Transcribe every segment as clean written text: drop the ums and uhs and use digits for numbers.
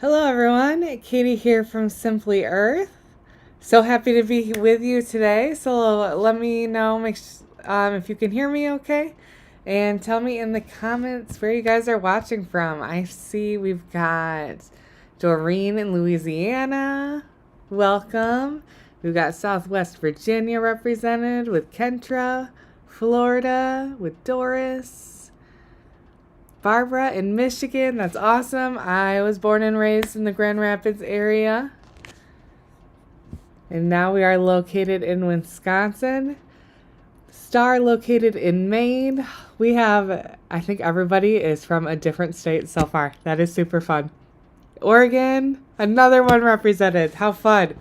Hello everyone, Katie here from Simply Earth. So happy to be with you today. So let me know if you can hear me okay. And tell me in the comments where you guys are watching from. I see we've got Doreen in Louisiana. Welcome. We've got Southwest Virginia represented with Kentra, Florida with Doris. Barbara in Michigan. That's awesome. I was born and raised in the Grand Rapids area. And now we are located in Wisconsin. Star located in Maine. I think everybody is from a different state so far. That is super fun. Oregon, another one represented. How fun.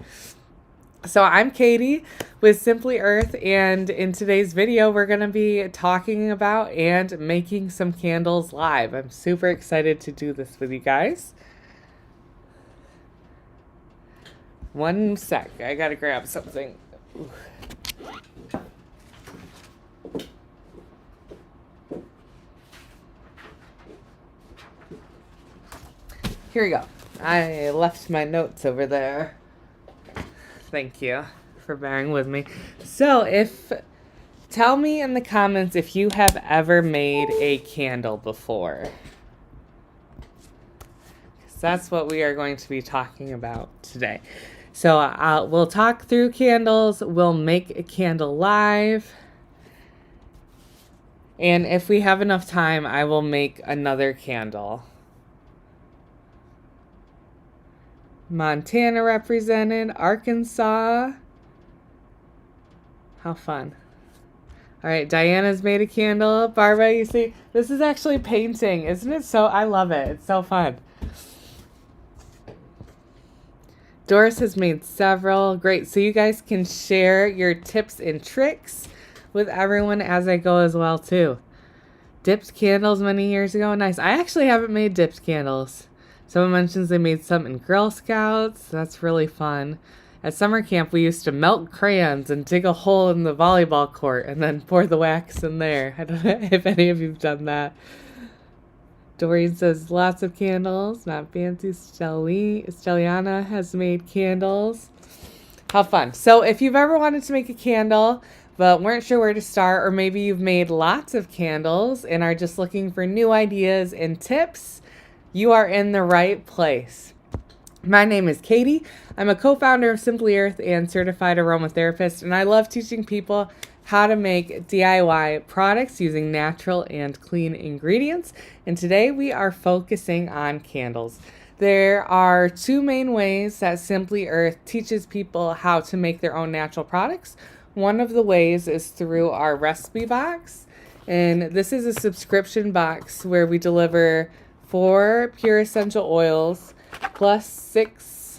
So I'm Katie with Simply Earth, and in today's video we're going to be talking about and making some candles live. I'm super excited to do this with you guys. One sec, I gotta grab something. Ooh. Here we go. I left my notes over there. Thank you for bearing with me. So tell me in the comments if you have ever made a candle before. Because that's what we are going to be talking about today. So we'll talk through candles. We'll make a candle live. And if we have enough time, I will make another candle. Montana represented, Arkansas. How fun. All right, Diana's made a candle. Barbara, you see, this is actually painting. Isn't it so? I love it. It's so fun. Doris has made several. Great. So you guys can share your tips and tricks with everyone as I go as well, too. Dipped candles many years ago. Nice. I actually haven't made dipped candles. Someone mentions they made some in Girl Scouts. That's really fun. At summer camp, we used to melt crayons and dig a hole in the volleyball court and then pour the wax in there. I don't know if any of you've done that. Doreen says lots of candles, not fancy. Stelliana has made candles. How fun. So if you've ever wanted to make a candle but weren't sure where to start, or maybe you've made lots of candles and are just looking for new ideas and tips, you are in the right place. My name is Katie. I'm a co-founder of Simply Earth and certified aromatherapist, and I love teaching people how to make DIY products using natural and clean ingredients. And today we are focusing on candles. There are two main ways that Simply Earth teaches people how to make their own natural products. One of the ways is through our recipe box, and this is a subscription box where we deliver 4 pure essential oils plus 6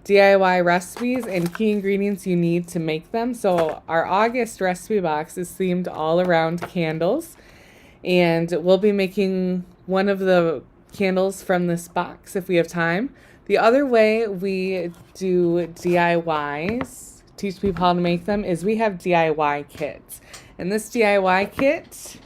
DIY recipes and key ingredients you need to make them. So our August recipe box is themed all around candles, and we'll be making one of the candles from this box if we have time. The other way we do DIYs, teach people how to make them, is we have DIY kits. And this DIY kit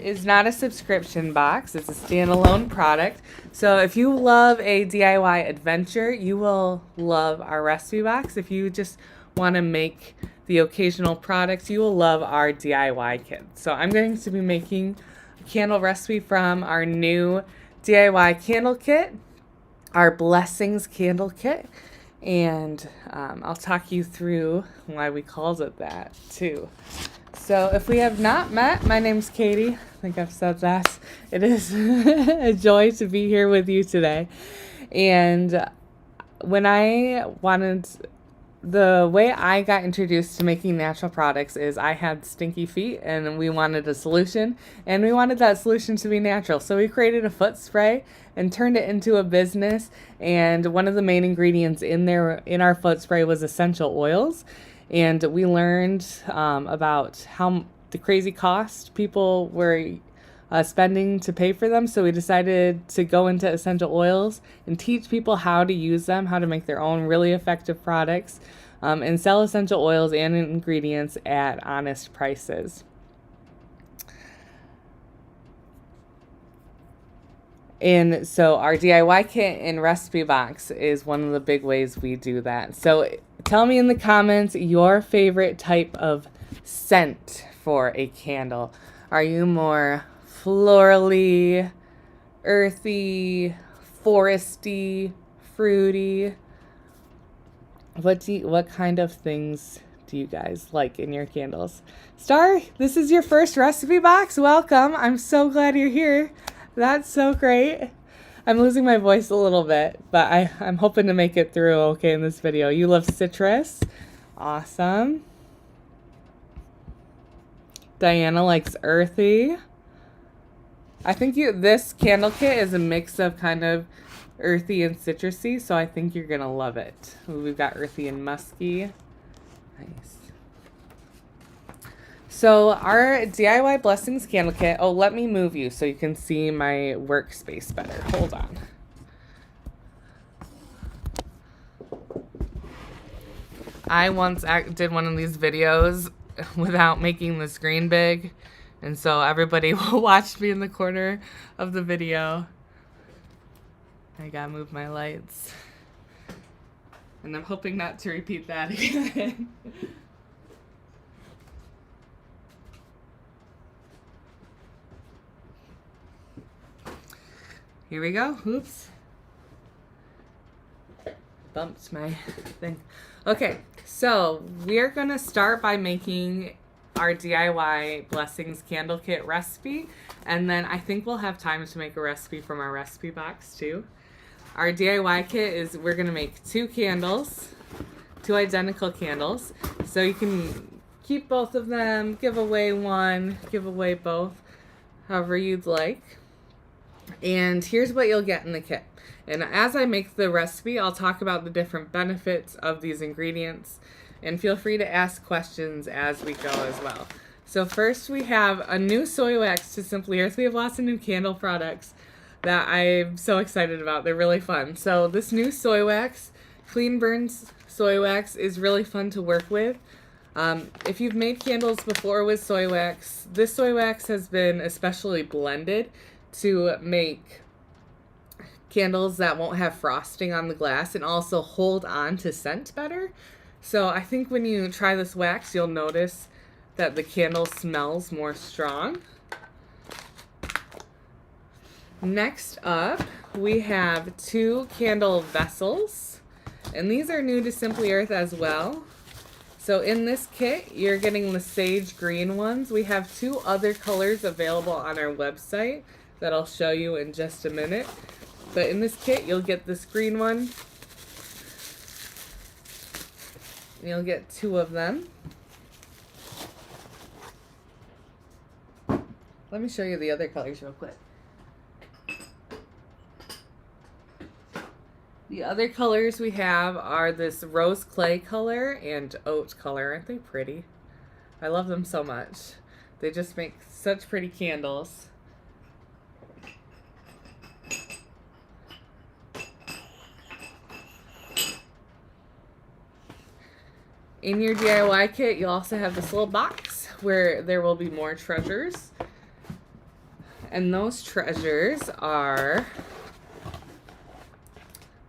is not a subscription box. It's a standalone product. So if you love a DIY adventure, you will love our recipe box. If you just want to make the occasional products, you will love our DIY kit. So I'm going to be making a candle recipe from our new DIY candle kit, our Blessings candle kit, and I'll talk you through why we called it that too. So if we have not met, my name's Katie. I think I've said that. It is a joy to be here with you today. And the way I got introduced to making natural products is I had stinky feet and we wanted a solution, and we wanted that solution to be natural. So we created a foot spray and turned it into a business. And one of the main ingredients in our foot spray was essential oils. And we learned about how the crazy cost people were spending to pay for them. So we decided to go into essential oils and teach people how to use them, how to make their own really effective products, and sell essential oils and ingredients at honest prices. And so our DIY kit and recipe box is one of the big ways we do that. So tell me in the comments your favorite type of scent for a candle. Are you more florally, earthy, foresty, fruity? What kind of things do you guys like in your candles? Star, this is your first recipe box. Welcome. I'm so glad you're here. That's so great. I'm losing my voice a little bit, but I'm hoping to make it through okay in this video. You love citrus. Awesome. Diana likes earthy. I think this candle kit is a mix of kind of earthy and citrusy, so I think you're gonna love it. We've got earthy and musky. Nice. So our DIY Blessings candle kit, oh, let me move you so you can see my workspace better. Hold on. I once did one of these videos without making the screen big, and so everybody will watch me in the corner of the video. I gotta move my lights. And I'm hoping not to repeat that again. Here we go. Oops. Bumped my thing. Okay, so we're gonna start by making our DIY Blessings candle kit recipe, and then I think we'll have time to make a recipe from our recipe box too. Our DIY kit is we're gonna make 2 candles, 2 identical candles, so you can keep both of them, give away one, give away both, however you'd like. And here's what you'll get in the kit. And as I make the recipe, I'll talk about the different benefits of these ingredients, and feel free to ask questions as we go as well. So first we have a new soy wax to Simply Earth. We have lots of new candle products that I'm so excited about. They're really fun. So this new soy wax, Clean Burns soy wax, is really fun to work with. If you've made candles before with soy wax, this soy wax has been especially blended to make candles that won't have frosting on the glass and also hold on to scent better. So I think when you try this wax, you'll notice that the candle smells more strong. Next up, we have 2 candle vessels, and these are new to Simply Earth as well. So in this kit, you're getting the sage green ones. We have 2 other colors available on our website that I'll show you in just a minute. But in this kit, you'll get this green one. And you'll get 2 of them. Let me show you the other colors real quick. The other colors we have are this rose clay color and oat color. Aren't they pretty? I love them so much. They just make such pretty candles. In your DIY kit, you'll also have this little box where there will be more treasures. And those treasures are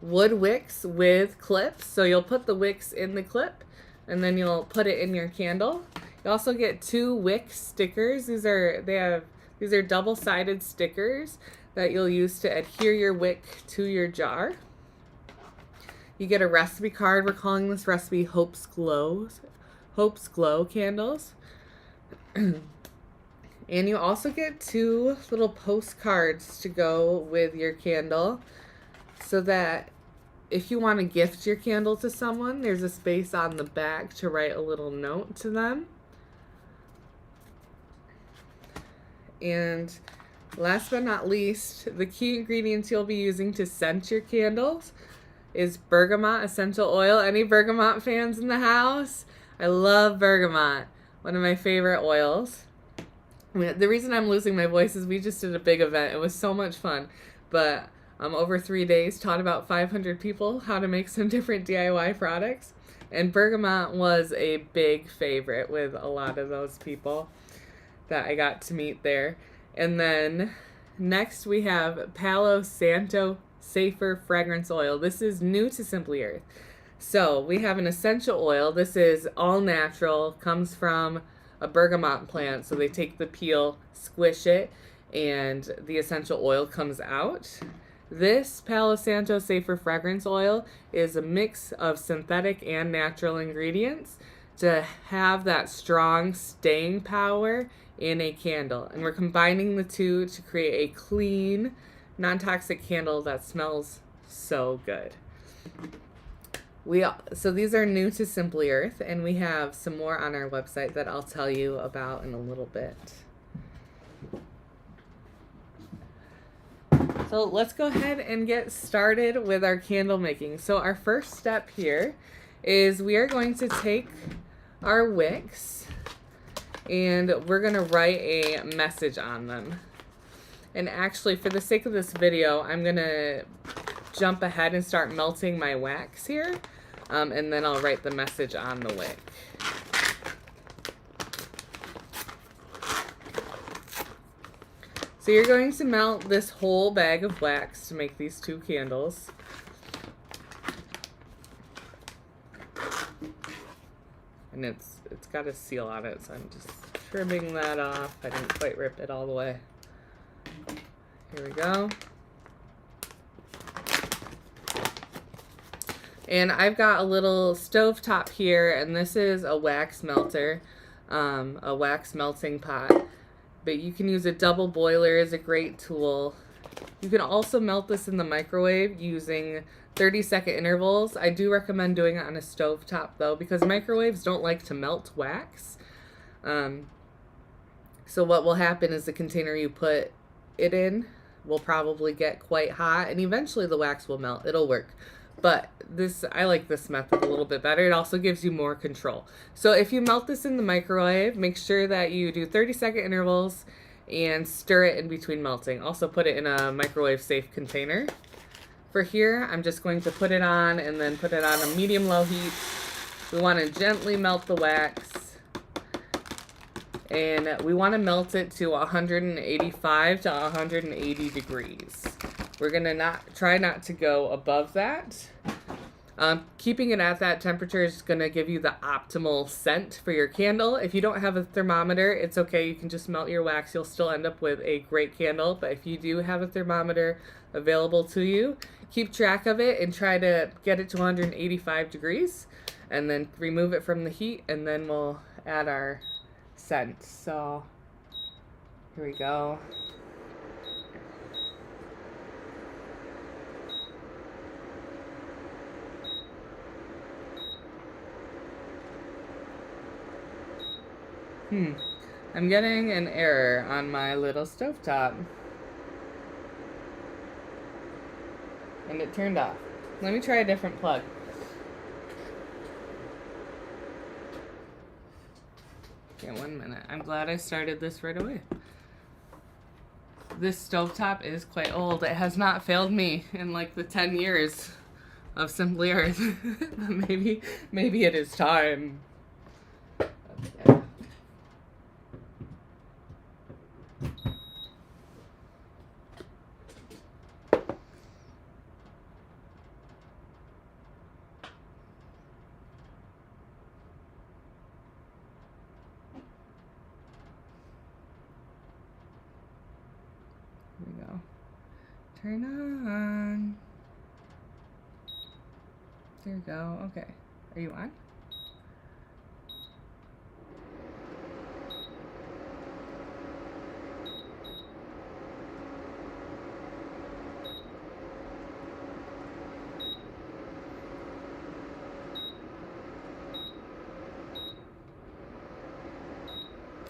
wood wicks with clips. So you'll put the wicks in the clip and then you'll put it in your candle. You also get 2 wick stickers. These are double-sided stickers that you'll use to adhere your wick to your jar. You get a recipe card. We're calling this recipe Hope's Glow candles. And you also get 2 little postcards to go with your candle, so that if you want to gift your candle to someone, there's a space on the back to write a little note to them. And last but not least, the key ingredients you'll be using to scent your candles is bergamot essential oil. Any bergamot fans in the house? I love bergamot, one of my favorite oils. The reason I'm losing my voice is we just did a big event. It was so much fun, but over 3 days taught about 500 people how to make some different DIY products, and bergamot was a big favorite with a lot of those people that I got to meet there. And then Next we have Palo Santo Safer Fragrance Oil. This is new to Simply Earth. So we have an essential oil. This is all natural, comes from a bergamot plant. So they take the peel, squish it, and the essential oil comes out. This Palo Santo Safer Fragrance Oil is a mix of synthetic and natural ingredients to have that strong staying power in a candle. And we're combining the two to create a clean, non-toxic candle that smells so good. So these are new to Simply Earth, and we have some more on our website that I'll tell you about in a little bit. So let's go ahead and get started with our candle making. So our first step here is we are going to take our wicks and we're going to write a message on them. And actually, for the sake of this video, I'm going to jump ahead and start melting my wax here, and then I'll write the message on the wick. So you're going to melt this whole bag of wax to make these 2 candles. And it's got a seal on it, so I'm just trimming that off. I didn't quite rip it all the way. Here we go. And I've got a little stovetop here, and this is a wax melter, a wax melting pot. But you can use a double boiler as a great tool. You can also melt this in the microwave using 30-second intervals. I do recommend doing it on a stovetop though, because microwaves don't like to melt wax. So what will happen is the container you put it in will probably get quite hot, and eventually the wax will melt. It'll work. But I like this method a little bit better. It also gives you more control. So if you melt this in the microwave, make sure that you do 30-second intervals and stir it in between melting. Also put it in a microwave safe container. For here, I'm just going to put it on and then put it on a medium-low heat. We want to gently melt the wax. And we want to melt it to 185 to 180 degrees. We're going to try not to go above that. Keeping it at that temperature is going to give you the optimal scent for your candle. If you don't have a thermometer, it's okay. You can just melt your wax. You'll still end up with a great candle. But if you do have a thermometer available to you, keep track of it and try to get it to 185 degrees. And then remove it from the heat, and then we'll add our scent. So here we go. I'm getting an error on my little stovetop. And it turned off. Let me try a different plug. Okay, 1 minute. I'm glad I started this right away. This stovetop is quite old. It has not failed me in like the 10 years of Simply Earth. maybe it is time. Okay. Here we go. Turn on. There we go. Okay. Are you on?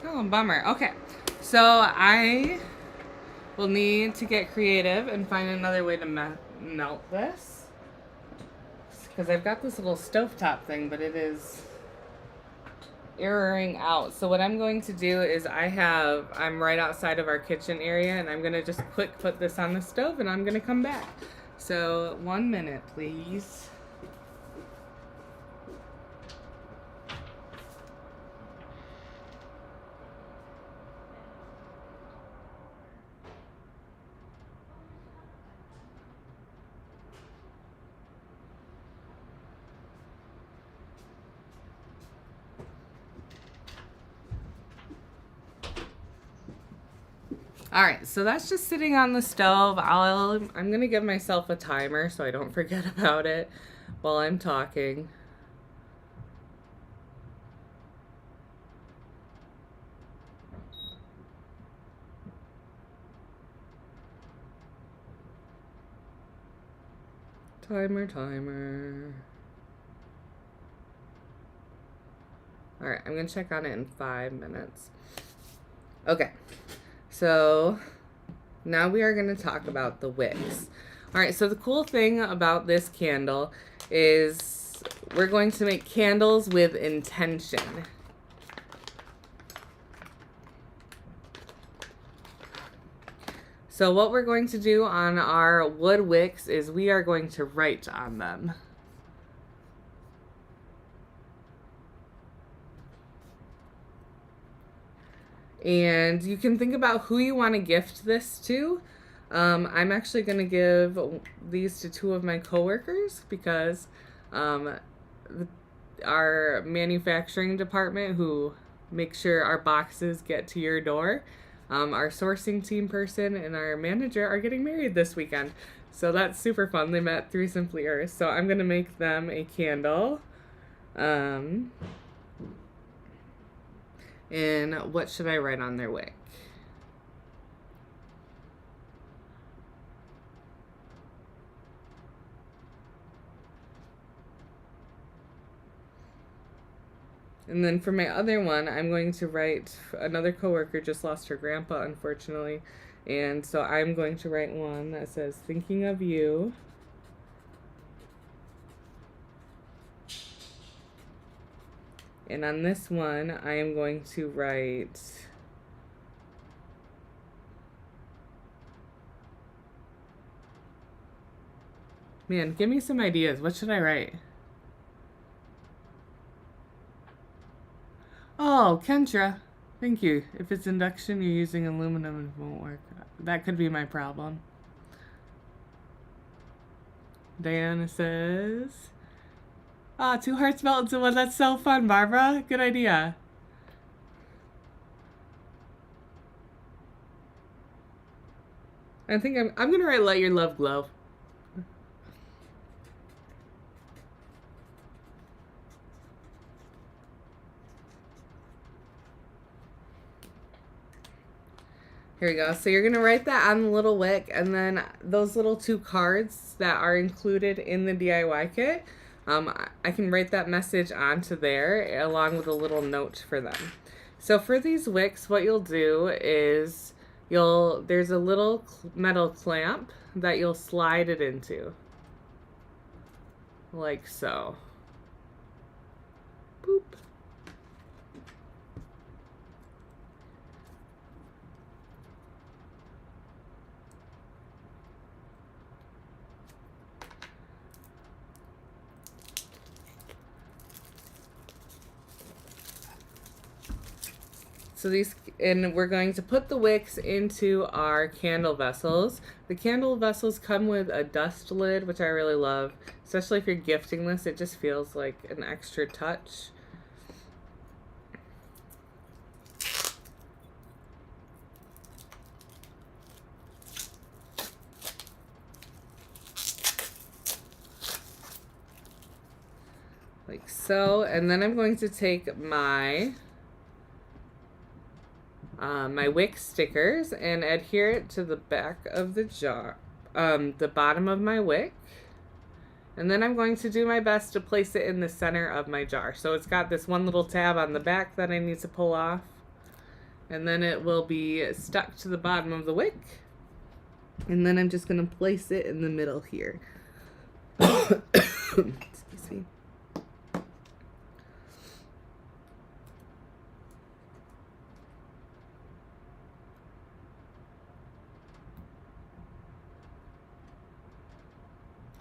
Oh, bummer. Okay. So I will need to get creative and find another way to melt this. Because I've got this little stovetop thing, but it is erroring out. So what I'm going to do is I'm right outside of our kitchen area, and I'm going to just quick put this on the stove, and I'm going to come back. So 1 minute, please. All right, so that's just sitting on the stove. I'm going to give myself a timer so I don't forget about it while I'm talking. Timer. All right, I'm going to check on it in 5 minutes. Okay, so now we are going to talk about the wicks. All right, so the cool thing about this candle is we're going to make candles with intention. So what we're going to do on our wood wicks is we are going to write on them. And you can think about who you want to gift this to. I'm actually going to give these to 2 of my coworkers because our manufacturing department, who makes sure our boxes get to your door, our sourcing team person and our manager are getting married this weekend. So that's super fun. They met through Simply Earth. So I'm going to make them a candle. And what should I write on their wick? And then for my other one, I'm going to write, another coworker just lost her grandpa, unfortunately. And so I'm going to write one that says, thinking of you. And on this one, I am going to write, man, give me some ideas. What should I write? Oh, Kendra. Thank you. If it's induction, you're using aluminum and it won't work. That could be my problem. Diana says, 2 hearts melt into one. That's so fun, Barbara. Good idea. I think I'm gonna write "Let Your Love Glow." Here we go. So you're going to write that on the little wick, and then those little 2 cards that are included in the DIY kit, I can write that message onto there along with a little note for them. So for these wicks, what you'll do is there's a little metal clamp that you'll slide it into. Like so. Boop. So and we're going to put the wicks into our candle vessels. The candle vessels come with a dust lid, which I really love, especially if you're gifting this. It just feels like an extra touch. Like so, and then I'm going to take my my wick stickers and adhere it to the back of the jar, the bottom of my wick. And then I'm going to do my best to place it in the center of my jar. So it's got this one little tab on the back that I need to pull off. And then it will be stuck to the bottom of the wick. And then I'm just going to place it in the middle here. Excuse me.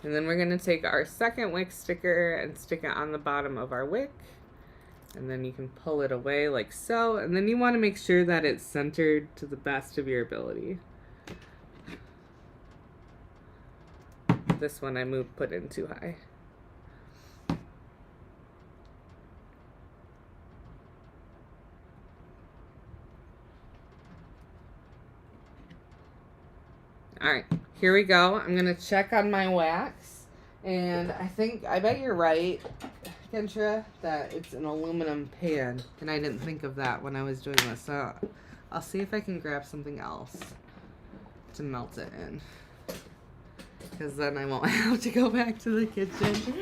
And then we're going to take our second wick sticker and stick it on the bottom of our wick. And then you can pull it away like so. And then you want to make sure that it's centered to the best of your ability. This one I put in too high. right, here we go. I'm going to check on my wax. And I bet you're right, Kendra, that it's an aluminum pan. And I didn't think of that when I was doing this. So I'll see if I can grab something else to melt it in. Because then I won't have to go back to the kitchen.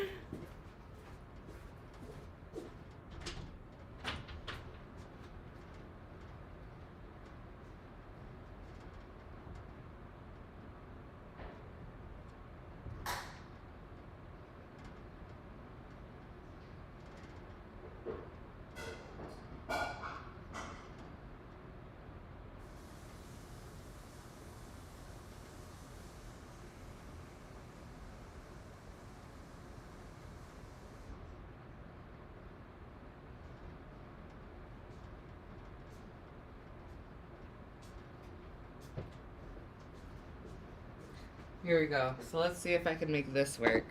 Here we go. So let's see if I can make this work.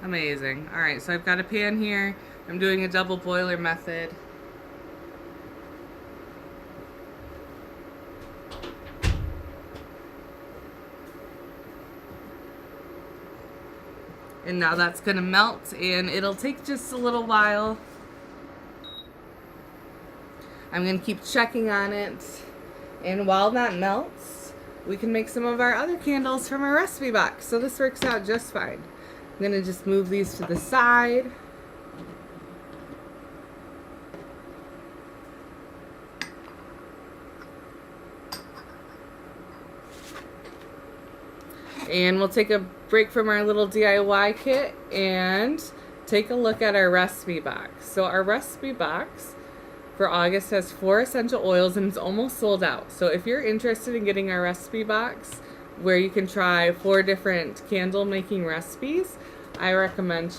Amazing. Alright, so I've got a pan here. I'm doing a double boiler method. And now that's going to melt, and it'll take just a little while. I'm going to keep checking on it. And while that melts, we can make some of our other candles from our recipe box. So this works out just fine. I'm going to just move these to the side. And we'll take a break from our little DIY kit and take a look at our recipe box. So our recipe box for August has 4 essential oils and it's almost sold out. So if you're interested in getting our recipe box where you can try 4 different candle making recipes, I recommend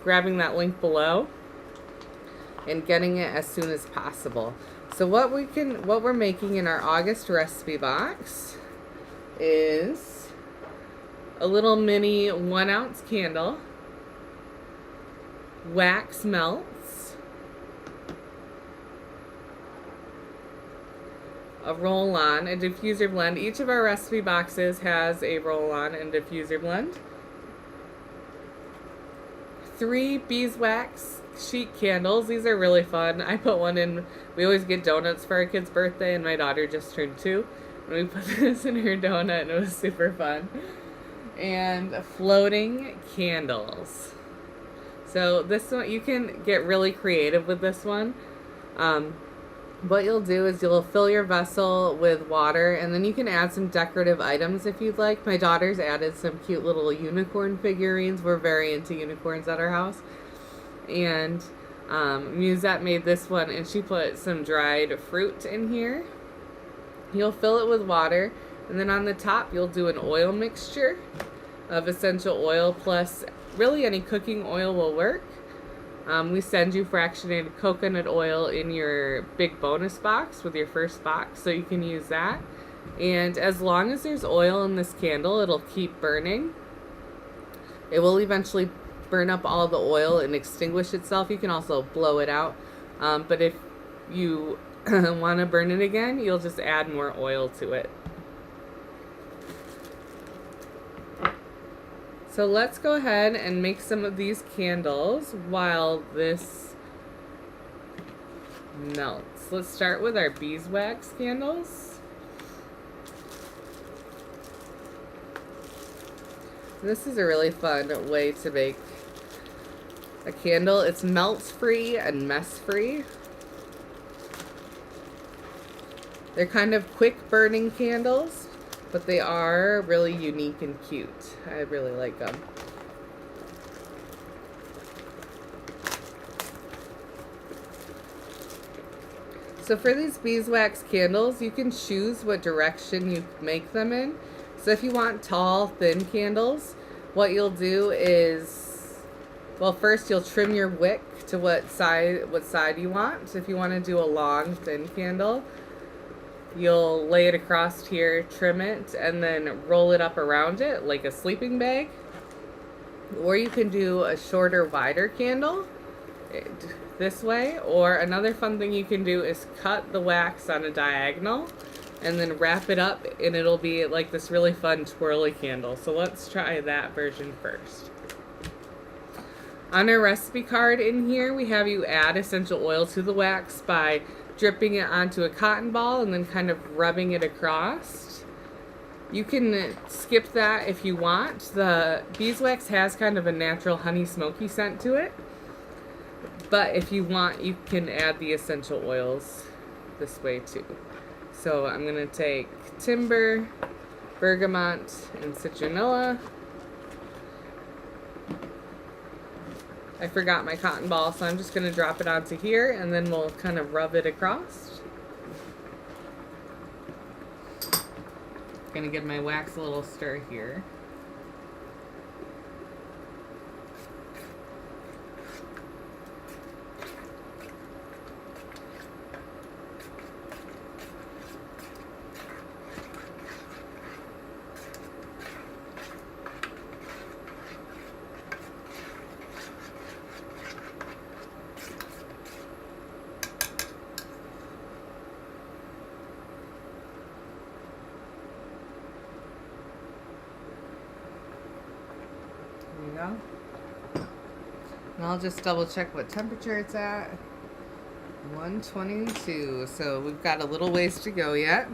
grabbing that link below and getting it as soon as possible. So what we're making in our August recipe box is a little mini 1-ounce candle, wax melts, a roll-on, a diffuser blend. Each of our recipe boxes has a roll-on and diffuser blend. 3 beeswax sheet candles. These are really fun. I put one in. We always get donuts for our kid's birthday, and my daughter just turned 2. And we put this in her donut, and it was super fun. And floating candles. So this one, you can get really creative with this one. What you'll do is you'll fill your vessel with water, and then you can add some decorative items if you'd like. My daughter's added some cute little unicorn figurines. We're very into unicorns at our house. And Musette made this one, and she put some dried fruit in here. You'll fill it with water, and then on the top you'll do an oil mixture of essential oil, plus really any cooking oil will work. We send you fractionated coconut oil in your big bonus box with your first box, so you can use that. And as long as there's oil in this candle, it'll keep burning. It will eventually burn up all the oil and extinguish itself. You can also blow it out, but if you want to burn it again, you'll just add more oil to it. So let's go ahead and make some of these candles while this melts. Let's start with our beeswax candles. This is a really fun way to make a candle. It's melt-free and mess-free. They're kind of quick burning candles, but they are really unique and cute. I really like them. So for these beeswax candles, you can choose what direction you make them in. So if you want tall, thin candles, what you'll do is, well, first you'll trim your wick to what side you want. So if you want to do a long, thin candle, you'll lay it across here, trim it, and then roll it up around it like a sleeping bag. Or you can do a shorter, wider candle. this way, or another fun thing you can do is cut the wax on a diagonal and then wrap it up, and it'll be like this really fun twirly candle. So let's try that version first. On our recipe card in here, we have you add essential oil to the wax by dripping it onto a cotton ball and then kind of rubbing it across. You can skip that if you want. The beeswax has kind of a natural honey smoky scent to it, but if you want, you can add the essential oils this way too. So I'm going to take timber, bergamot, and citronella. I forgot my cotton ball, so I'm just going to drop it onto here, and then we'll kind of rub it across. Going to give my wax a little stir here. There you go. And I'll just double check what temperature it's at. 122. So we've got a little ways to go yet.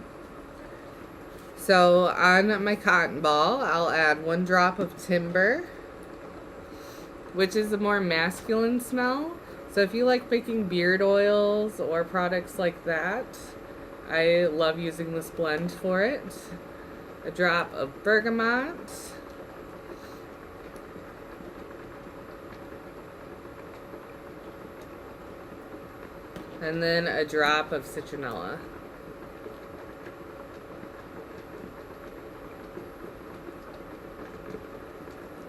So on my cotton ball, I'll add 1 drop of timber, which is a more masculine smell. So if you like making beard oils or products like that, I love using this blend for it. A drop of bergamot. And then a drop of citronella.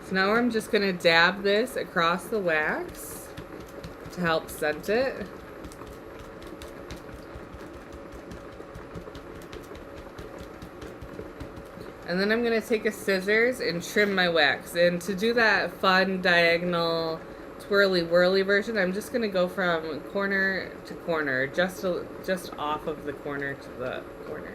So now I'm just going to dab this across the wax to help scent it. And then I'm going to take a scissors and trim my wax. And to do that fun diagonal twirly whirly version, I'm just going to go from corner to corner, just off of the corner to the corner.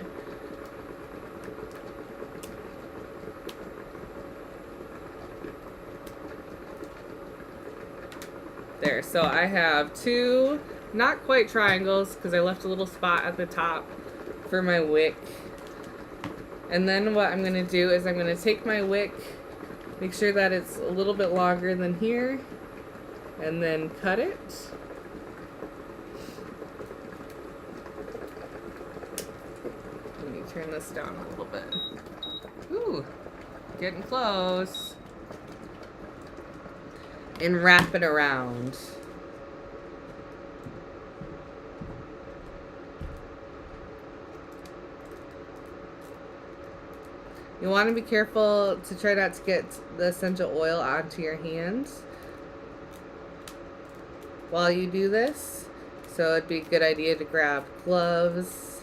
There, so I have 2, not quite triangles, because I left a little spot at the top for my wick. And then what I'm going to do is I'm going to take my wick, make sure that it's a little bit longer than here, and then cut it. Let me turn this down a little bit. Ooh, getting close. And wrap it around. You want to be careful to try not to get the essential oil onto your hands while you do this. So it'd be a good idea to grab gloves.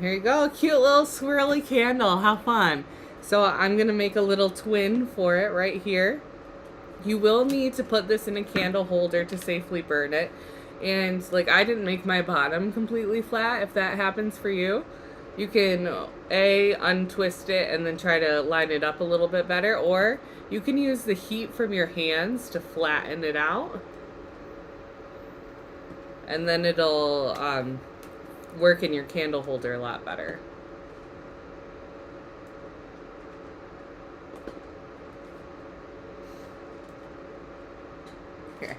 Here you go, cute little swirly candle. How fun. So I'm going to make a little twin for it right here. You will need to put this in a candle holder to safely burn it. And like, I didn't make my bottom completely flat. If that happens for you, you can untwist it and then try to line it up a little bit better, or you can use the heat from your hands to flatten it out, and then it'll work in your candle holder a lot better. Here.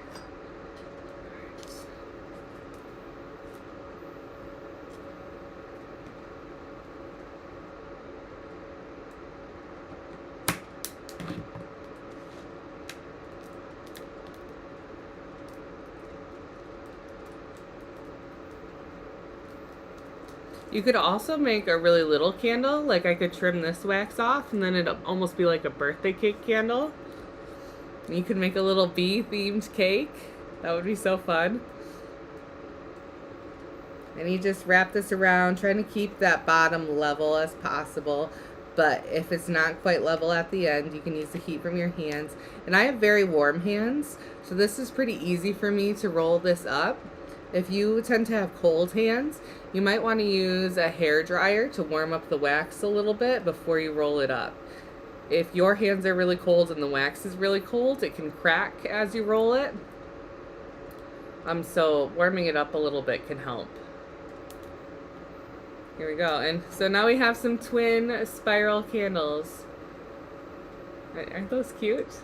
You could also make a really little candle, like I could trim this wax off and then it'd almost be like a birthday cake candle. You could make a little bee themed cake. That would be so fun. And you just wrap this around, trying to keep that bottom level as possible. But if it's not quite level at the end, you can use the heat from your hands. And I have very warm hands, so this is pretty easy for me to roll this up. If you tend to have cold hands, you might want to use a hair dryer to warm up the wax a little bit before you roll it up. If your hands are really cold and the wax is really cold, it can crack as you roll it. So warming it up a little bit can help. Here we go. And so now we have some twin spiral candles. Aren't those cute?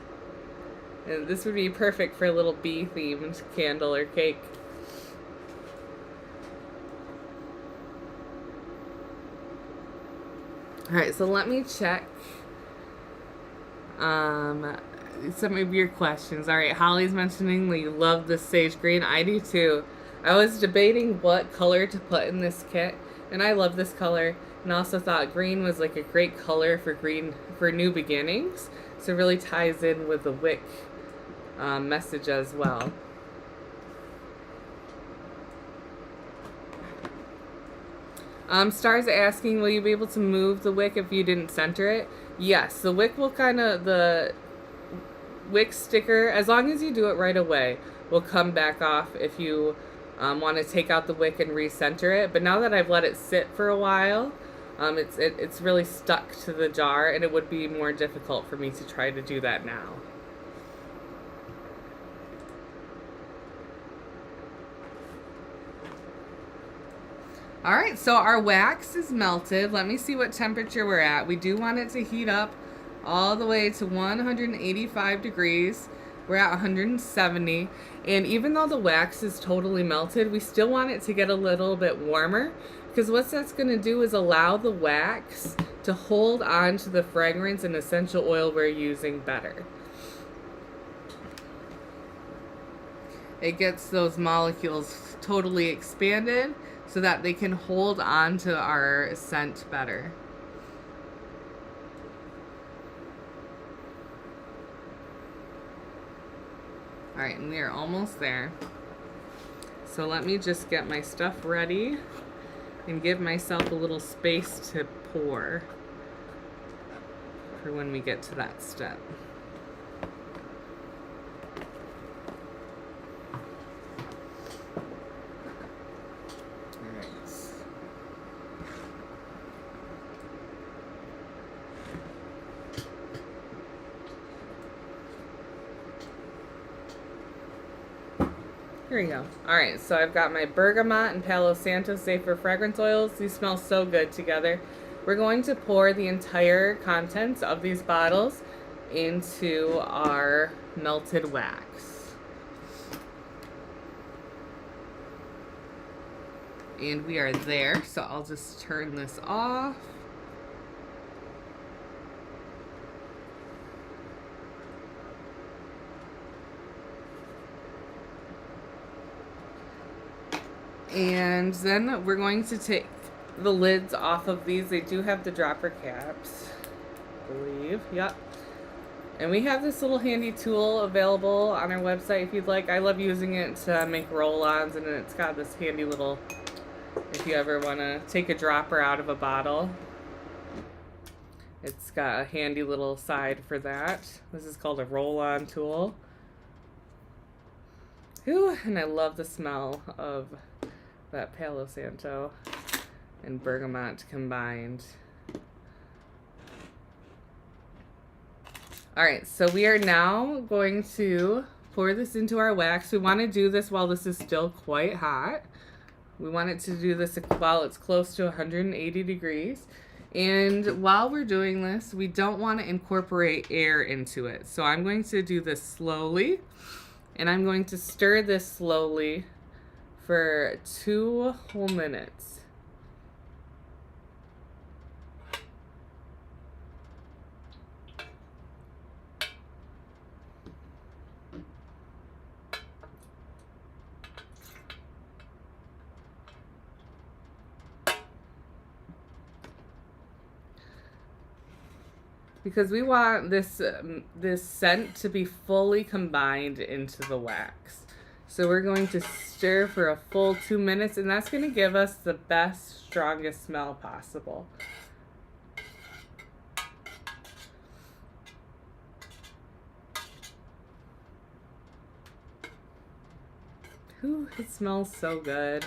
And this would be perfect for a little bee themed candle or cake. Alright, so let me check some of your questions. Alright, Holly's mentioning that you love the sage green. I do too. I was debating what color to put in this kit. And I love this color, and also thought green was like a great color for new beginnings. So it really ties in with the wick message as well. Star's asking, will you be able to move the wick if you didn't center it? Yes, the wick will the wick sticker, as long as you do it right away, will come back off if you want to take out the wick and recenter it. But now that I've let it sit for a while, it's really stuck to the jar, and it would be more difficult for me to try to do that now. Alright, so our wax is melted. Let me see what temperature we're at. We do want it to heat up all the way to 185 degrees. We're at 170, and even though the wax is totally melted, we still want it to get a little bit warmer, because what that's going to do is allow the wax to hold on to the fragrance and essential oil we're using better. It gets those molecules totally expanded so that they can hold on to our scent better. Alright, and we are almost there. So let me just get my stuff ready and give myself a little space to pour for when we get to that step. Here we go. Alright, so I've got my bergamot and Palo Santo Safer Fragrance Oils. These smell so good together. We're going to pour the entire contents of these bottles into our melted wax. And we are there, so I'll just turn this off. And then we're going to take the lids off of these. They do have the dropper caps, I believe. Yep. And we have this little handy tool available on our website if you'd like. I love using it to make roll-ons, and it's got this handy little, if you ever want to take a dropper out of a bottle, it's got a handy little side for that. This is called a roll-on tool. Ooh, and I love the smell of that Palo Santo and bergamot combined. Alright, so we are now going to pour this into our wax. We want to do this while this is still quite hot. We want it to do this while it's close to 180 degrees. And while we're doing this, we don't want to incorporate air into it. So I'm going to do this slowly, and I'm going to stir this slowly for 2 whole minutes. Because we want this scent to be fully combined into the wax. So we're going to stir for a full 2 minutes, and that's going to give us the best, strongest smell possible. Ooh, it smells so good.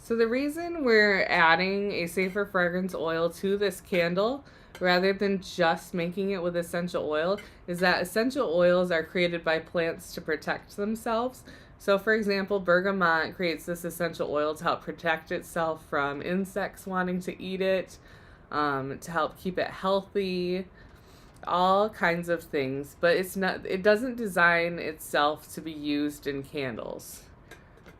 So the reason we're adding a safer fragrance oil to this candle rather than just making it with essential oil is that essential oils are created by plants to protect themselves. So for example, bergamot creates this essential oil to help protect itself from insects wanting to eat it, to help keep it healthy, all kinds of things, but it doesn't design itself to be used in candles.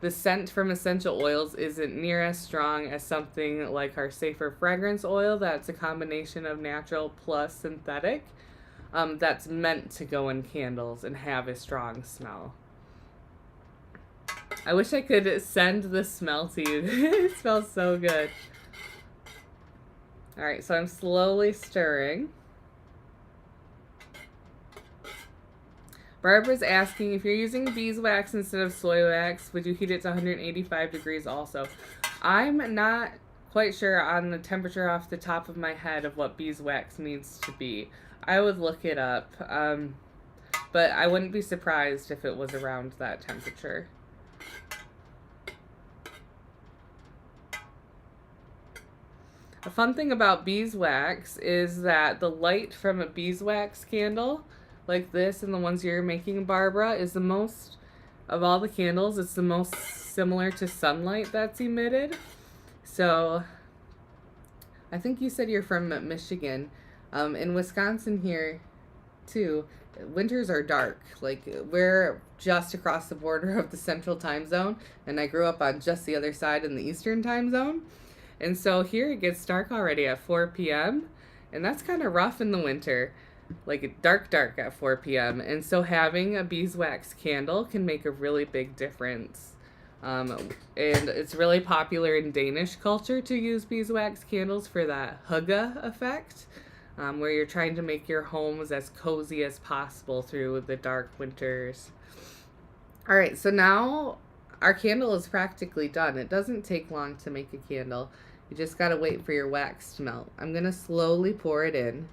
The scent from essential oils isn't near as strong as something like our safer fragrance oil that's a combination of natural plus synthetic, that's meant to go in candles and have a strong smell. I wish I could send the smell to you. It smells so good. Alright, so I'm slowly stirring. Barbara's asking, if you're using beeswax instead of soy wax, would you heat it to 185 degrees also? I'm not quite sure on the temperature off the top of my head of what beeswax needs to be. I would look it up, but I wouldn't be surprised if it was around that temperature. A fun thing about beeswax is that the light from a beeswax candle like this and the ones you're making, Barbara, is the most, of all the candles, it's the most similar to sunlight that's emitted. So I think you said you're from Michigan. In Wisconsin here too, winters are dark. Like, we're just across the border of the central time zone, and I grew up on just the other side in the eastern time zone. And so here it gets dark already at 4 p.m. and that's kind of rough in the winter. Like dark at 4 p.m. And so having a beeswax candle can make a really big difference. And it's really popular in Danish culture to use beeswax candles for that hygge effect, where you're trying to make your homes as cozy as possible through the dark winters. All right, so now our candle is practically done. It doesn't take long to make a candle. You just gotta wait for your wax to melt. I'm gonna slowly pour it in.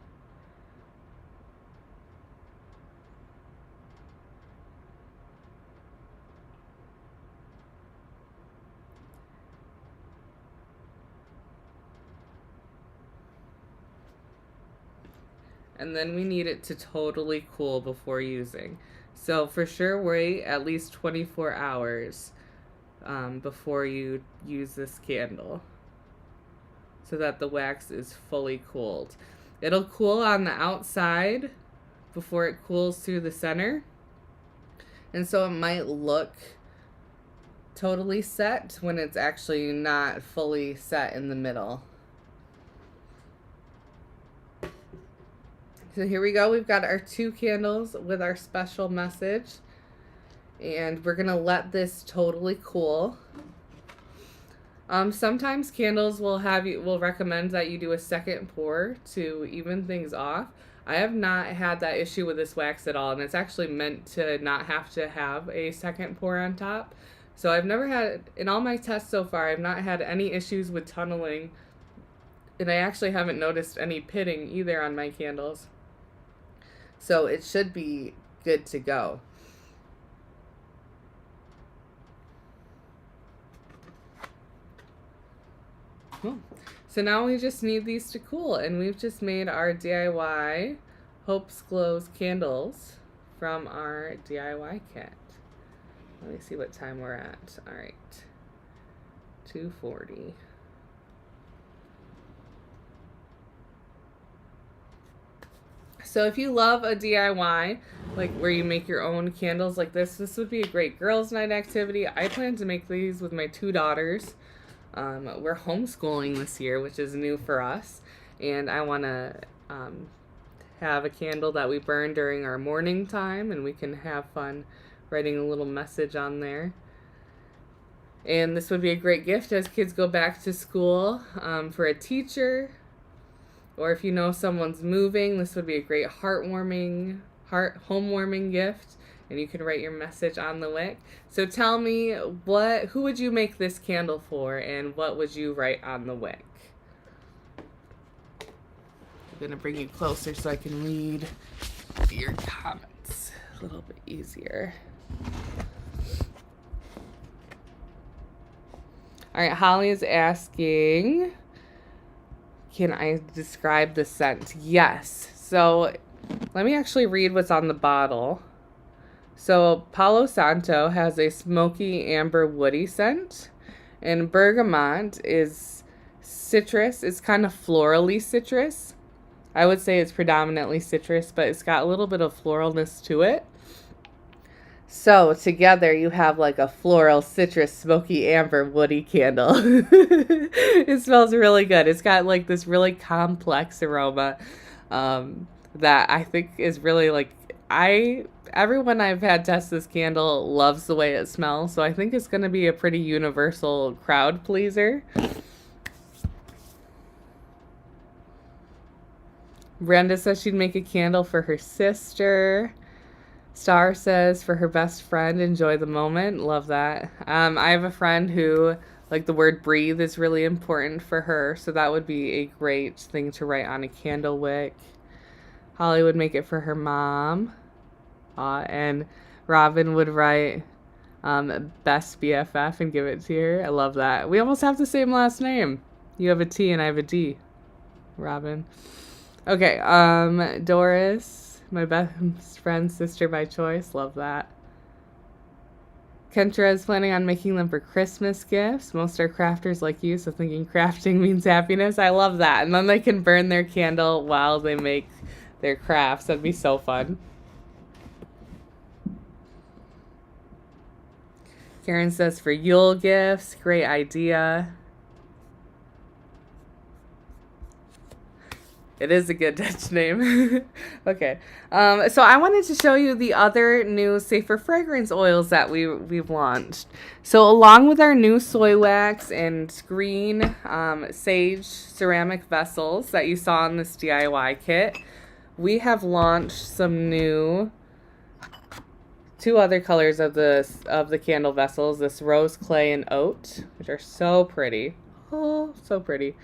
And then we need it to totally cool before using. So for sure, wait at least 24 hours before you use this candle so that the wax is fully cooled. It'll cool on the outside before it cools through the center. And so it might look totally set when it's actually not fully set in the middle. So here we go. We've got our 2 candles with our special message. And we're going to let this totally cool. Sometimes candles will recommend that you do a second pour to even things off. I have not had that issue with this wax at all, and it's actually meant to not have to have a second pour on top. So I've never had, in all my tests so far, I've not had any issues with tunneling, and I actually haven't noticed any pitting either on my candles. So it should be good to go. Cool. So now we just need these to cool, and we've just made our DIY Hope's Glows candles from our DIY kit. Let me see what time we're at. All right, 2:40. So if you love a DIY, like where you make your own candles like this would be a great girls' night activity. I plan to make these with my 2 daughters. We're homeschooling this year, which is new for us, and I want to have a candle that we burn during our morning time, and we can have fun writing a little message on there. And this would be a great gift as kids go back to school, for a teacher, or if you know someone's moving, this would be a great home-warming gift. And you can write your message on the wick. So tell me, who would you make this candle for, and what would you write on the wick? I'm going to bring you closer so I can read your comments a little bit easier. All right, Holly is asking, can I describe the scent? Yes. So let me actually read what's on the bottle. So Palo Santo has a smoky amber woody scent, and bergamot is citrus. It's kind of florally citrus. I would say it's predominantly citrus, but it's got a little bit of floralness to it. So together you have like a floral, citrus, smoky amber, woody candle. It smells really good. It's got like this really complex aroma that I think is really like, everyone I've had test this candle loves the way it smells. So I think it's going to be a pretty universal crowd pleaser. Brenda says she'd make a candle for her sister. Star says for her best friend, enjoy the moment. Love that. I have a friend who, like, the word breathe is really important for her. So that would be a great thing to write on a candle wick. Holly would make it for her mom. And Robin would write best BFF and give it to her. I love that. We almost have the same last name. You have a T and I have a D. Robin. Okay, Doris, my best friend's sister by choice. Love that. Kentra is planning on making them for Christmas gifts. Most are crafters like you, so thinking crafting means happiness. I love that. And then they can burn their candle while they make their crafts. That'd be so fun. Karen says for Yule gifts. Great idea. It is a good Dutch name. Okay. So I wanted to show you the other new safer fragrance oils that we've launched. So along with our new soy wax and green sage ceramic vessels that you saw in this DIY kit, we have launched some new 2 other colors of the candle vessels, this rose clay and oat, which are so pretty. Oh, so pretty.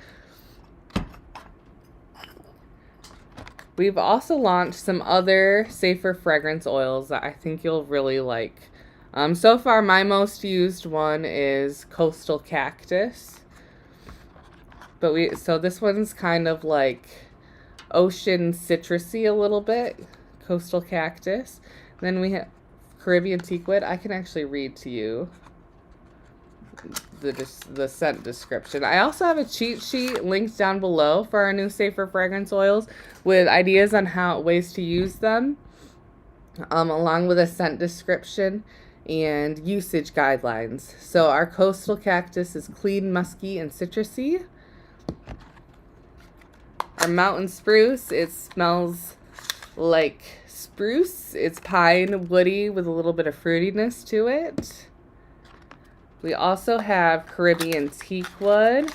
We've also launched some other safer fragrance oils that I think you'll really like. So far, my most used one is Coastal Cactus. So this one's kind of like ocean citrusy a little bit, Coastal Cactus. Then we have Caribbean Teakwood. I can actually read to you the scent description. I also have a cheat sheet linked down below for our new safer fragrance oils with ideas on ways to use them, along with a scent description and usage guidelines. So our Coastal Cactus is clean, musky, and citrusy. Our Mountain Spruce, it smells like spruce. It's pine, woody, with a little bit of fruitiness to it. We also have Caribbean Teakwood,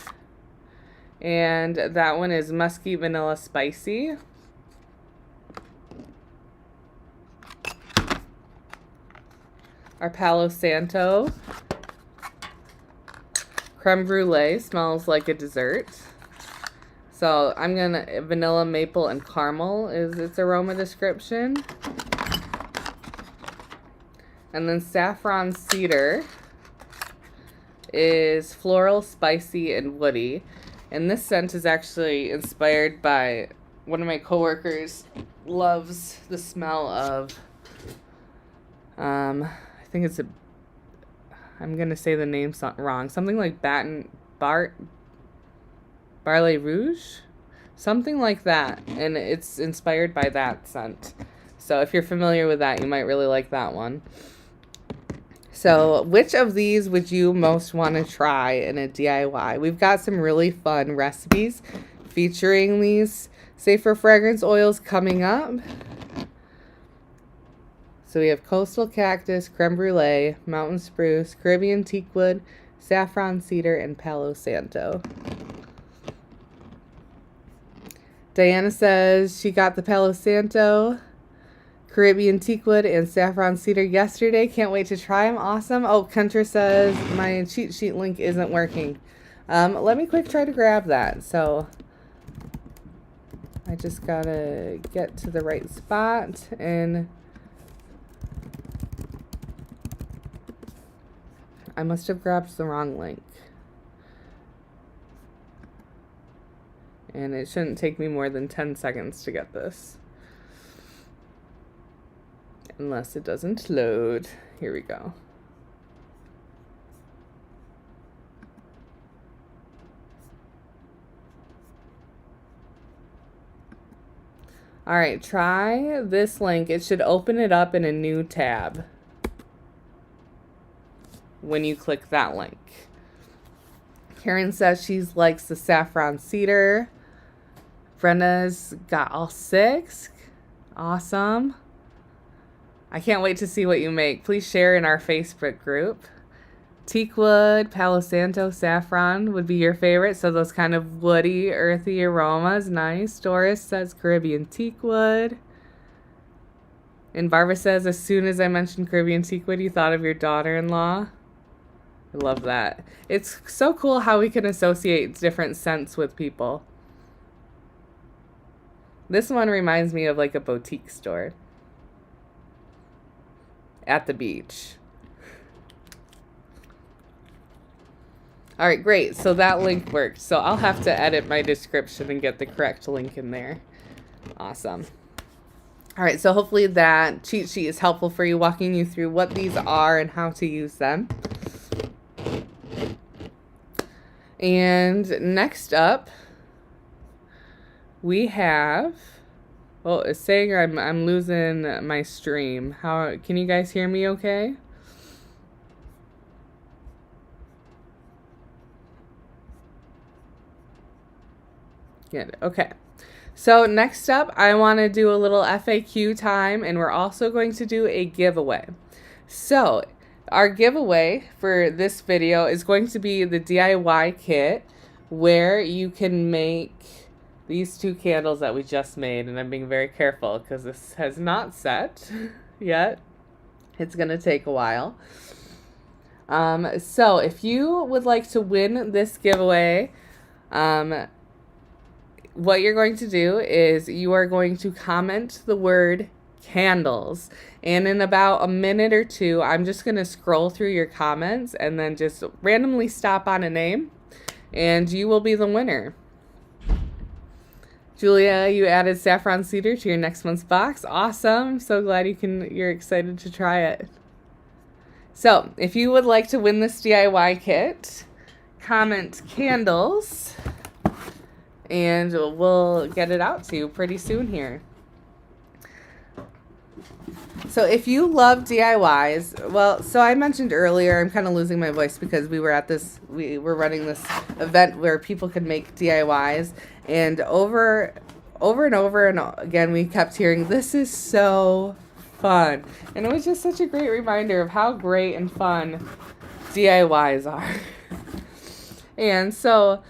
and that one is musky, vanilla, spicy. Our Palo Santo creme brulee smells like a dessert. So I'm gonna, vanilla, maple, and caramel is its aroma description. And then saffron cedar is floral, spicy, and woody. And this scent is actually inspired by one of my coworkers loves the smell of I think it's I'm gonna say the name wrong. Something like Barley Rouge? Something like that. And it's inspired by that scent. So if you're familiar with that, you might really like that one. So which of these would you most want to try in a DIY? We've got some really fun recipes featuring these safer fragrance oils coming up. So we have Coastal Cactus, Creme Brulee, Mountain Spruce, Caribbean Teakwood, Saffron Cedar, and Palo Santo. Diana says she got the Palo Santo. Caribbean teakwood and saffron cedar yesterday. Can't wait to try them. Awesome. Oh, Kentra says my cheat sheet link isn't working. Let me quick try to grab that. So I just gotta get to the right spot, and I must have grabbed the wrong link. And it shouldn't take me more than 10 seconds to get this. Unless it doesn't load. Here we go. All right, try this link. It should open it up in a new tab when you click that link. Karen says she likes the saffron cedar. Brenda's got all 6. Awesome. I can't wait to see what you make. Please share in our Facebook group. Teakwood, Palo Santo, saffron would be your favorite. So those kind of woody, earthy aromas. Nice. Doris says Caribbean teakwood. And Barbara says, as soon as I mentioned Caribbean teakwood, you thought of your daughter-in-law. I love that. It's so cool how we can associate different scents with people. This one reminds me of like a boutique store at the beach. All right, great. So that link worked. So I'll have to edit my description and get the correct link in there. Awesome. All right, so hopefully that cheat sheet is helpful for you, walking you through what these are and how to use them. And next up, we have, well, it's saying I'm losing my stream. How can you guys hear me okay? Good. Okay. So next up, I want to do a little FAQ time, and we're also going to do a giveaway. So our giveaway for this video is going to be the DIY kit, where you can make these 2 candles that we just made. And I'm being very careful because this has not set yet. It's going to take a while. So if you would like to win this giveaway, what you're going to do is you are going to comment the word candles, and in about a minute or 2, I'm just going to scroll through your comments and then just randomly stop on a name, and you will be the winner. Julia, you added saffron cedar to your next month's box. Awesome. I'm so glad you're excited to try it. So if you would like to win this DIY kit, comment candles, and we'll get it out to you pretty soon here. So if you love DIYs, well, so I mentioned earlier, I'm kind of losing my voice because we were running this event where people could make DIYs, and over and over and again, we kept hearing, this is so fun. And it was just such a great reminder of how great and fun DIYs are. And so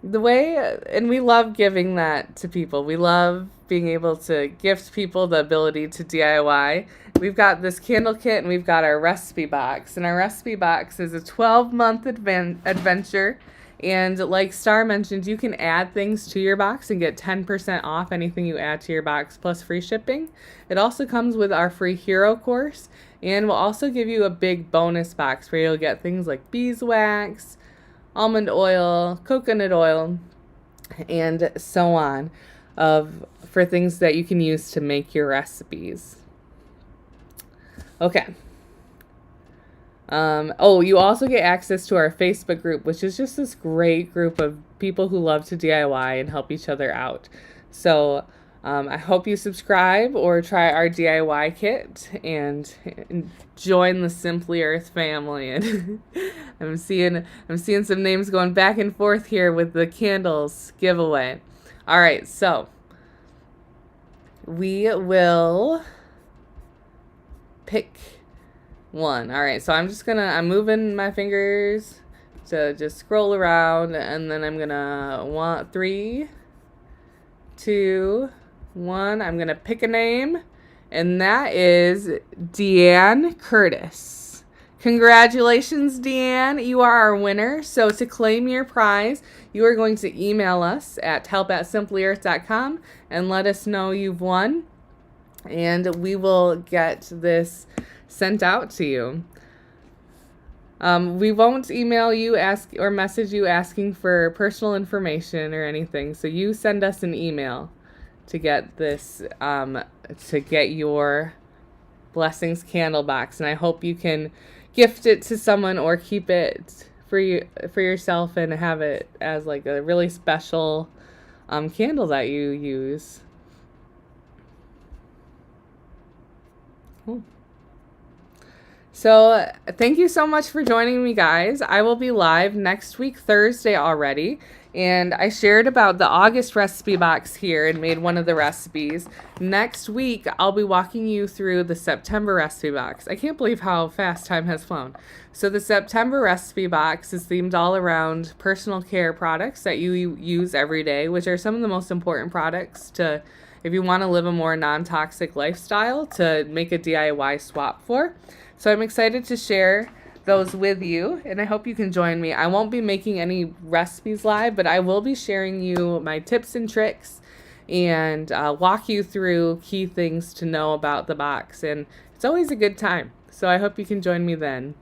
and we love giving that to people. We love being able to gift people the ability to DIY. We've got this candle kit, and we've got our recipe box. And our recipe box is a 12-month adventure. And like Star mentioned, you can add things to your box and get 10% off anything you add to your box, plus free shipping. It also comes with our free hero course, and we'll also give you a big bonus box where you'll get things like beeswax, almond oil, coconut oil, and so on, for things that you can use to make your recipes. Okay. You also get access to our Facebook group, which is just this great group of people who love to DIY and help each other out. So I hope you subscribe or try our DIY kit and join the Simply Earth family. And I'm seeing some names going back and forth here with the candles giveaway. All right, so we will pick one. All right, so I'm moving my fingers to just scroll around, and then I'm gonna 3, 2, 1. I'm gonna pick a name, And that is Deanne Curtis. Congratulations, Deanne. You are our winner. So to claim your prize, you are going to email us at help@simplyearth.com and let us know you've won. And we will get this sent out to you. We won't email you or message you asking for personal information or anything. So you send us an email to get this, to get your Blessings candle box. And I hope you can gift it to someone or keep it for yourself and have it as like a really special candle that you use. Cool. So thank you so much for joining me, guys. I will be live next week, Thursday already. And I shared about the August recipe box here and made one of the recipes. Next week, I'll be walking you through the September recipe box. I can't believe how fast time has flown. So the September recipe box is themed all around personal care products that you use every day, which are some of the most important products to, if you want to live a more non-toxic lifestyle, to make a DIY swap for. So I'm excited to share those with you, and I hope you can join me. I won't be making any recipes live, but I will be sharing you my tips and tricks and walk you through key things to know about the box, and it's always a good time. So I hope you can join me then.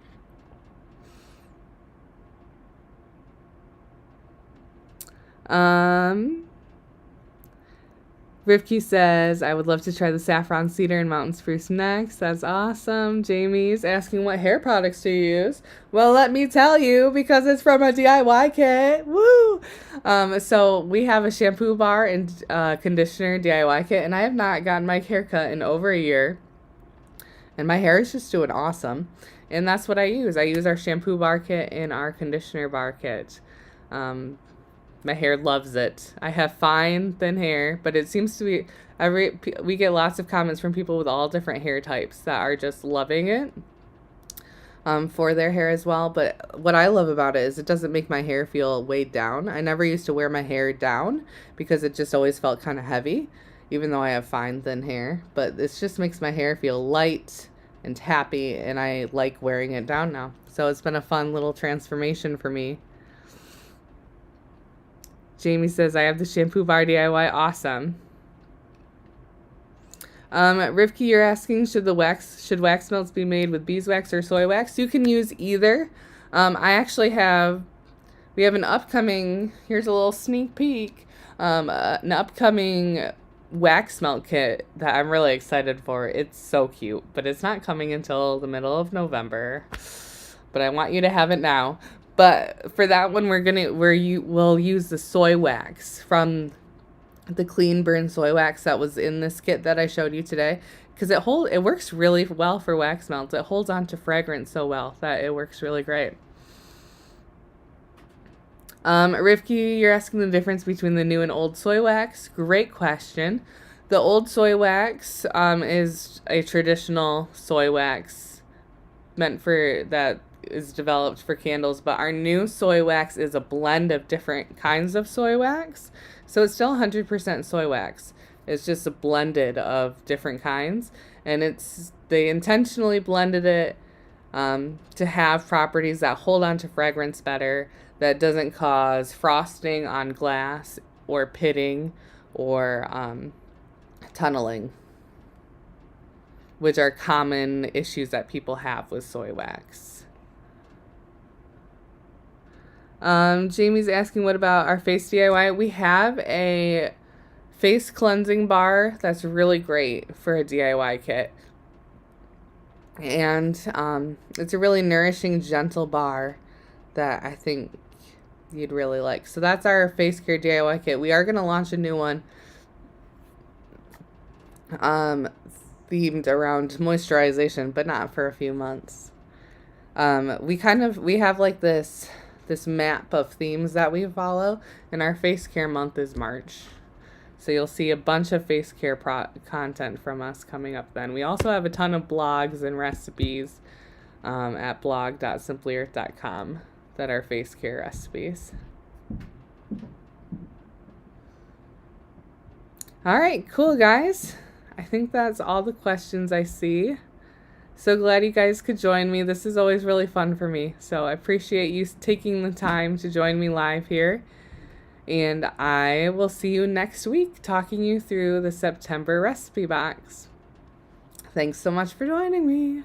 Rivki says, I would love to try the saffron cedar and mountain spruce next. That's awesome. Jamie's asking what hair products to use. Well, let me tell you, because it's from a DIY kit. Woo! So we have a shampoo bar and conditioner DIY kit, and I have not gotten my hair cut in over a year. And my hair is just doing awesome. And that's what I use. I use our shampoo bar kit and our conditioner bar kit. My hair loves it. I have fine, thin hair, but it seems to be we get lots of comments from people with all different hair types that are just loving it for their hair as well. But what I love about it is it doesn't make my hair feel weighed down. I never used to wear my hair down because it just always felt kind of heavy, even though I have fine, thin hair. But it just makes my hair feel light and happy, and I like wearing it down now. So it's been a fun little transformation for me. Jamie says, I have the shampoo bar DIY. Awesome. Rivki, you're asking, should wax melts be made with beeswax or soy wax? You can use either. We have an upcoming, here's a little sneak peek, an upcoming wax melt kit that I'm really excited for. It's so cute, but it's not coming until the middle of November. But I want you to have it now. But for that one, we'll use the soy wax from the clean burn soy wax that was in this kit that I showed you today, because it works really well for wax melts. It holds on to fragrance so well that it works really great. Rivki, you're asking the difference between the new and old soy wax. Great question. The old soy wax is a traditional soy wax meant for that is developed for candles, but our new soy wax is a blend of different kinds of soy wax. So it's still 100% soy wax. It's just a blended of different kinds, and they intentionally blended it to have properties that hold on to fragrance better, that doesn't cause frosting on glass or pitting or tunneling, which are common issues that people have with soy wax. Jamie's asking, what about our face DIY? We have a face cleansing bar that's really great for a DIY kit. And it's a really nourishing, gentle bar that I think you'd really like. So that's our face care DIY kit. We are going to launch a new one themed around moisturization, but not for a few months. We have like this map of themes that we follow, and our face care month is March. So you'll see a bunch of face care content from us coming up then. We also have a ton of blogs and recipes at blog.simplyearth.com that are face care recipes. All right, cool, guys. I think that's all the questions I see. So glad you guys could join me. This is always really fun for me. So I appreciate you taking the time to join me live here. And I will see you next week talking you through the September recipe box. Thanks so much for joining me.